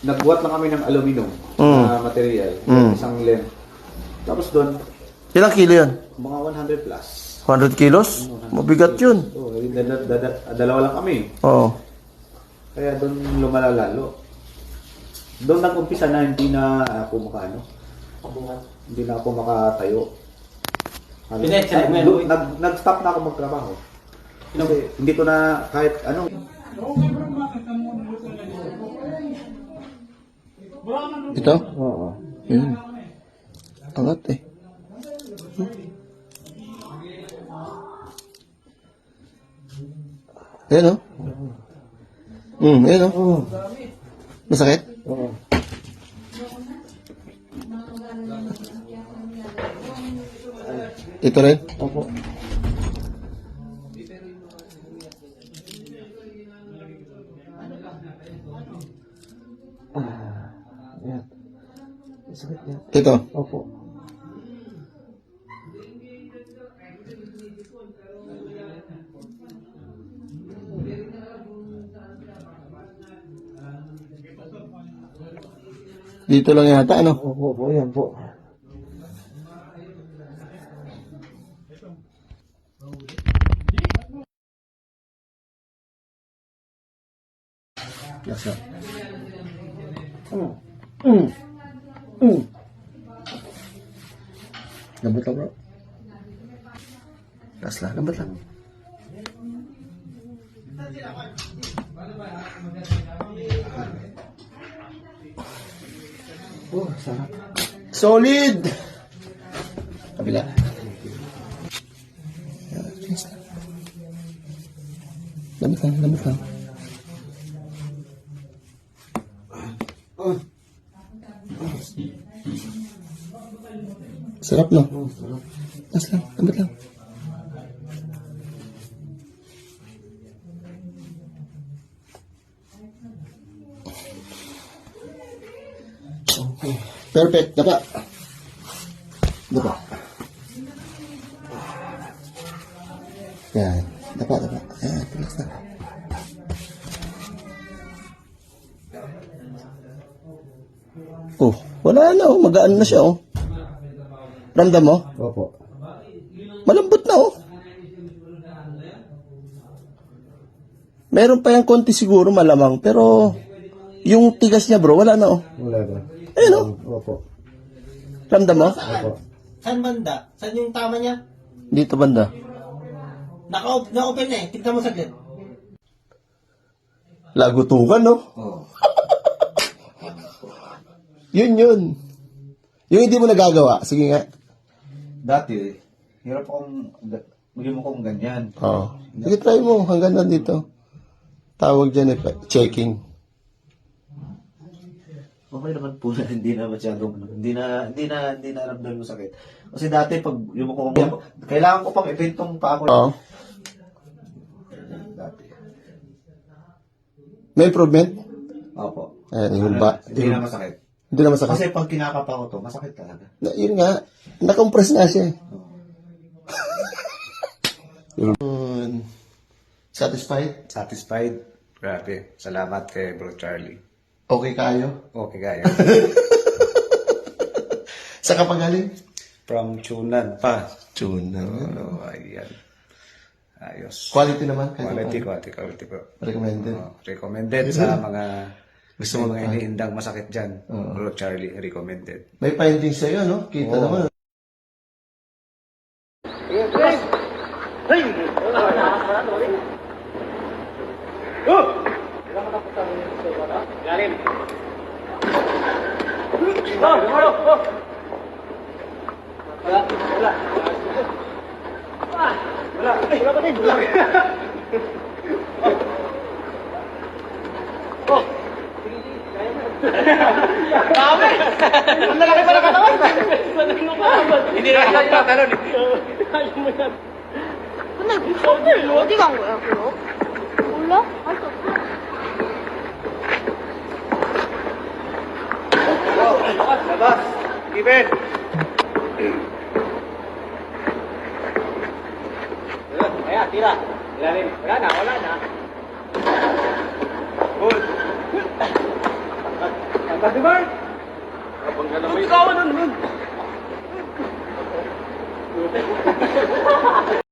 Nagbuhat lang kami ng aluminum na material, isang length. Tapos doon, Ilang kilo yun? mga 100 plus. 100 kilos? Mabigat yun. So, dalawa lang kami. Oo. Kaya doon lumala lalo. Doon nag-umpisa na hindi na ako makano. Hindi na ako makatayo. Nag-stop na ako magtrabaho. Kasi hindi ko na kahit ano. Ito? Oo. Angat eh. Ayan o. Ayan o. Masakit? Oo. Ito rin? Opo. Yan. Sakit yan. Ito? Opo. Dito lang yata, ano? Opo, yan po. Lasa. Lambot lang, bro. Last lang, lambot lang. Oh, sarap. Solid! Kabila. Lambot lang, lambot lang. Sarap, no? Oh, sarap. Last lang, lambot lang. Okay. Perfect, dapa. Dapa. Yan, dapa, dapa. Yan, relax na. Oh, wala na oh, magaan na siya oh. Ramdam mo? Opo. Malambot na oh. Meron pa yung konti siguro malamang, pero yung tigas niya bro, wala na oh. Wala ba? Ayun oh. Opo. Ramdam mo? Opo. Saan banda? Saan yung tama niya? Dito banda. Naka-open na eh. Tignan mo saglit. Lagutukan no? Oh. Yun. Yung hindi mo nagagawa, sige nga. Dati, hirap akong, bigyan mo kong ganyan. Oo. Sige, try mo hanggang nandito. Tawag dyan eh, checking. Okay naman po na hindi na masyadong, hindi na ramdam mo sakit. Kasi dati pag yung ko, kailangan ko pang ipintong pa ako. Oo. Dati. May improvement? Opo. Yung ba? Hindi na masakit. Hindi na masakit. Kasi pag kinakapa ko to, masakit talaga. Yun nga, nakompress na siya. Yun. Satisfied? Satisfied? Grabe. Salamat kay Bro Charlie. Okay kayo? Okay, kaya. Sa kapagaling? From Chunan pa. Tuna. Oh, ayan. Ayos. Quality naman? Quality po. Recommended? Recommended sa mga Gusto mo mga iniindang masakit dyan. Bro Charlie, recommended. May findings sa'yo, no? Kita naman. Ang lalaki pa na katawan. Hindi na siya tatalon. Ayaw mo yan. 근데 그 선물 어디 간 거야, 그럼? 몰라? 알 수 없어. Labas. Given. Ayan, tira. Ilalim. Wala na. Good. Ate Mar! Ikaw na nun!